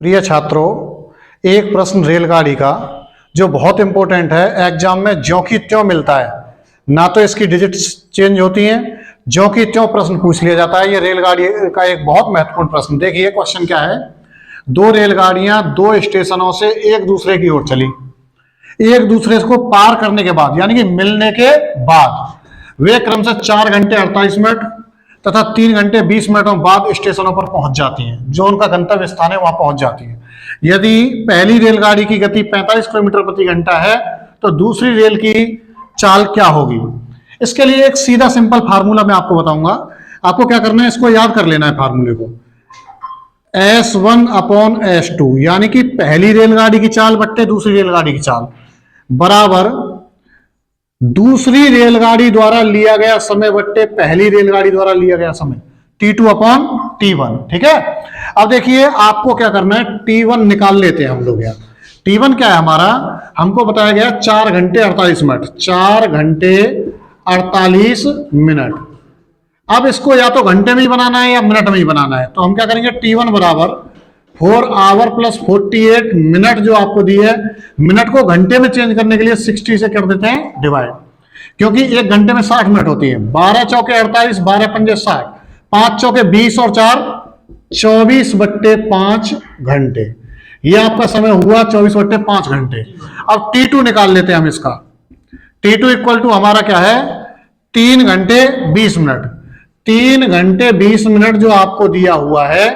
प्रिय छात्रों, एक प्रश्न रेलगाड़ी का जो बहुत इंपॉर्टेंट है, एग्जाम में ज्यों की त्यों मिलता है। ना तो इसकी डिजिट्स चेंज होती हैं, ज्यों की त्यों प्रश्न पूछ लिया जाता है। ये रेलगाड़ी का एक बहुत महत्वपूर्ण प्रश्न। देखिए क्वेश्चन क्या है। दो रेलगाड़ियां दो स्टेशनों से एक दूसरे की ओर चली। एक दूसरे को पार करने के बाद यानी कि मिलने के बाद वे क्रमशः 4 घंटे 48 मिनट तथा 3 घंटे 20 मिनटों बाद स्टेशनों पर पहुंच जाती हैं। जो उनका गंतव्य स्थान है वहां पहुंच जाती हैं। यदि पहली रेलगाड़ी की गति 45 किलोमीटर प्रति घंटा है तो दूसरी रेल की चाल क्या होगी। इसके लिए एक सीधा सिंपल फार्मूला मैं आपको बताऊंगा। आपको क्या करना है, इसको याद कर लेना है फार्मूले को। S1 अपॉन S2 यानी कि पहली रेलगाड़ी की चाल बट्टे दूसरी रेलगाड़ी की चाल बराबर दूसरी रेलगाड़ी द्वारा लिया गया समय बट्टे पहली रेलगाड़ी द्वारा लिया गया समय T2 अपॉन T1। ठीक है। अब देखिए आपको क्या करना है, T1 निकाल लेते हैं हम लोग। यार T1 क्या है हमारा, हमको बताया गया 4 घंटे 48 मिनट। 4 घंटे 48 मिनट। अब इसको या तो घंटे में ही बनाना है या मिनट में ही बनाना है। तो हम क्या करेंगे, T1 बराबर 4 आवर प्लस 48 मिनट जो आपको दी है। मिनट को घंटे में चेंज करने के लिए 60 से कर देते हैं डिवाइड, क्योंकि एक घंटे में 60 मिनट होती है। 12 चौके 48, 12 पंजे 60, 5 चौके 20 और 4 24 बट्टे 5 घंटे। ये आपका समय हुआ 24 बट्टे 5 घंटे। अब T2 निकाल लेते हैं हम इसका। T2 इक्वल टू हमारा क्या है, 3 घंटे 20 मिनट। 3 घंटे 20 मिनट जो आपको दिया हुआ है,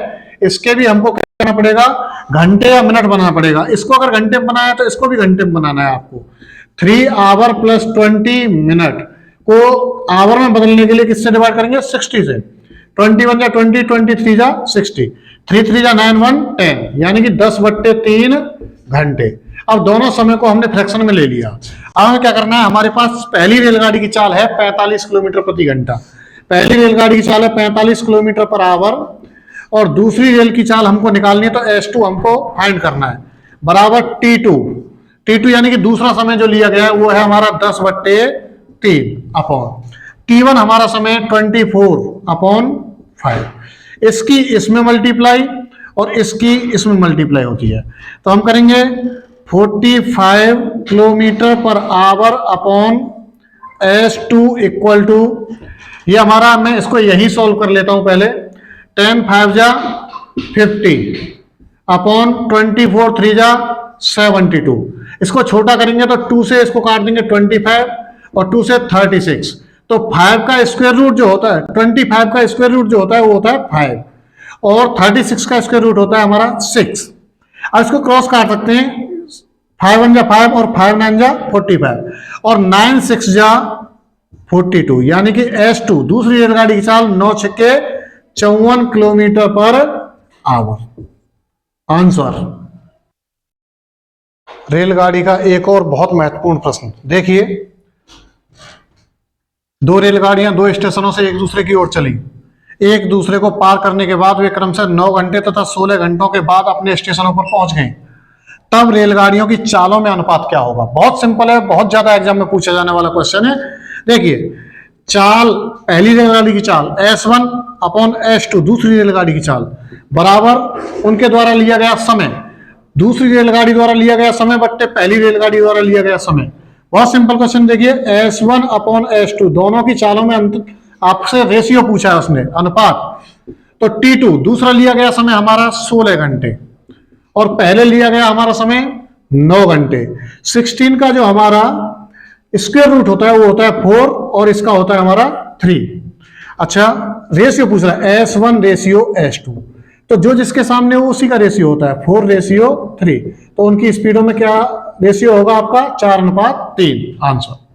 इसके भी हमको क्या करना पड़ेगा, घंटे या मिनट बनाना पड़ेगा। इसको अगर घंटे में बनाया तो इसको भी घंटे में बनाना है आपको। 3 आवर प्लस 20 मिनट को आवर में बदलने के लिए किससे डिवाइड करेंगे, 60 से। 21 जा 20, 23 जा 60, 3 3 जा 9 1 10 यानी कि 10 बट्टे 3 घंटे। अब दोनों समय को हमने फ्रैक्शन में ले लिया। अब हमें क्या करना है, हमारे पास पहली रेलगाड़ी की चाल है 45 किलोमीटर प्रति घंटा। पहली रेलगाड़ी की चाल है 45 किलोमीटर पर आवर और दूसरी रेल की चाल हमको निकालनी है। तो S2 हमको फाइंड करना है बराबर T2 यानी कि दूसरा समय जो लिया गया है वो है हमारा 10 बट्टे 3 अपॉन T1 हमारा समय 24 अपॉन 5। इसकी इसमें मल्टीप्लाई और इसकी इसमें मल्टीप्लाई होती है। तो हम करेंगे 45 kilometre per hour upon S2 equal to, ये हमारा, मैं इसको यही सॉल्व कर लेता हूं पहले। 10 5 जा 50 अपॉन 24 3 जा 72। इसको छोटा करेंगे तो 2 से इसको काट देंगे 25 और 2 से 36। तो 5 का स्क्वायर रूट जो होता है, 25 का स्क्वायर रूट जो होता है वो होता है 5 और 36 का स्क्वायर रूट होता है हमारा 6। अब इसको क्रॉस काट सकते हैं। 5 1 जा 5 और 5 9 जा 45 और 9 6 जा 42 यानी कि S2 दूसरी रेलगाड़ी की चाल 9 छक्के 54 किलोमीटर पर आवर। आंसर। रेलगाड़ी का एक और बहुत महत्वपूर्ण प्रश्न देखिए। दो रेलगाड़ियां दो स्टेशनों से एक दूसरे की ओर चली। एक दूसरे को पार करने के बाद वे क्रमशः 9 घंटे तथा 16 घंटों के बाद अपने स्टेशनों पर पहुंच गए। तब रेलगाड़ियों की चालों में अनुपात क्या होगा। बहुत सिंपल है, बहुत ज्यादा एग्जाम में पूछा जाने वाला क्वेश्चन है। देखिए चाल, पहली रेलगाड़ी की चाल S1 अपॉन S2 दूसरी रेलगाड़ी की चाल बराबर उनके द्वारा लिया गया समय, दूसरी रेलगाड़ी द्वारा लिया गया समय बट्टे पहली रेलगाड़ी द्वारा लिया गया समय। बहुत सिंपल क्वेश्चन। देखिए S1 अपॉन S2 दोनों की चालों में आपसे रेशियो पूछा है उसने, अनुपात। तो T2 दूसरा लिया गया समय हमारा 16 घंटे और पहले लिया गया हमारा समय 9 घंटे। 16 का जो हमारा स्क्वायर रूट होता है वो होता है 4 और इसका होता है हमारा 3। अच्छा, रेशियो पूछ रहा है S1 रेशियो S2, तो जो जिसके सामने वो उसी का रेशियो होता है 4 रेशियो 3। तो उनकी स्पीडों में क्या रेशियो होगा आपका, 4:3। आंसर।